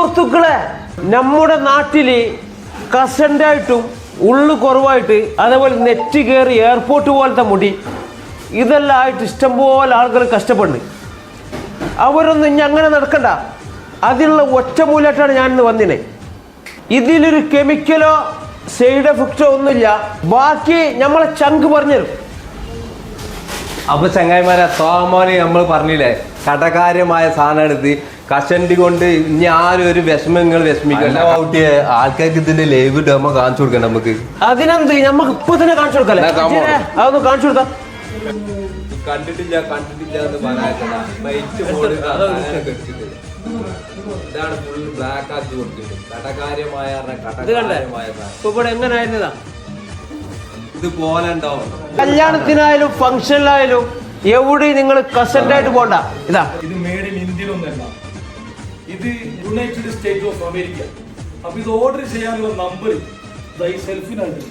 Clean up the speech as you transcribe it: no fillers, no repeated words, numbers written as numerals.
സുഹൃത്തുക്കളെ, നമ്മുടെ നാട്ടില് കസണ്ടായിട്ടും ഉള്ളു കുറവായിട്ട് അതേപോലെ നെറ്റ് കയറി എയർപോർട്ട് പോലത്തെ മുടി ഇതെല്ലാം ആയിട്ട് ഇഷ്ടംപോലെ ആളുകൾ കഷ്ടപ്പെടുന്നു. അവരൊന്നും ഇനി അങ്ങനെ നടക്കണ്ട. അതിനുള്ള ഒറ്റമൂലമായിട്ടാണ് ഞാനിന്ന് വന്നിനെ. ഇതിലൊരു കെമിക്കലോ സൈഡ് എഫക്റ്റോ ഒന്നുമില്ല. ബാക്കി നമ്മളെ ചങ്ക് പറഞ്ഞുതരും. അപ്പൊ ചങ്ങായിമാരെ, സോമോന് നമ്മൾ പറഞ്ഞില്ലേ, കടകാര്യമായ സാധനമാണ് ഇത്. കഷണ്ടി കൊണ്ട് ഇനി ആരും ഒരു വിഷമങ്ങൾ വിഷമിക്കണ്ട. ആൾക്കാർക്ക് ഇതിന്റെ ലൈവ് ഡെമോ കാണിച്ചു കൊടുക്കണ്ട നമുക്ക്. അതിനെന്ത്, നമുക്ക് ഇപ്പൊ തന്നെ കാണിച്ചു കൊടുക്കല്ലേ? അതൊന്ന് കാണിച്ചു കൊടുക്കാം. കണ്ടിട്ടില്ല എന്ന് ഇതാണ് ഫുൾ ബ്ലാക്ക് ആക്കി കൊടുത്തിട്ട് കടകാര്യമായ എങ്ങനെയായിരുന്നതാ ഇത് പോലെ ഉണ്ടാവും. കല്യാണത്തിനായാലും ഫംഗ്ഷനിലായാലും എവിടെ നിങ്ങൾ കസണ്ടായിട്ട് പോണ്ട. ഇതാ, ഇത് മെയ്ഡ് ഇൻ ഇന്ത്യയിലൊന്നല്ല, ഇത് യുണൈറ്റഡ് സ്റ്റേറ്റ് ഓഫ് അമേരിക്ക. അപ്പൊ ഇത് ഓർഡർ ചെയ്യാനുള്ള നമ്പർ ഈ സെൽഫിനായിട്ട്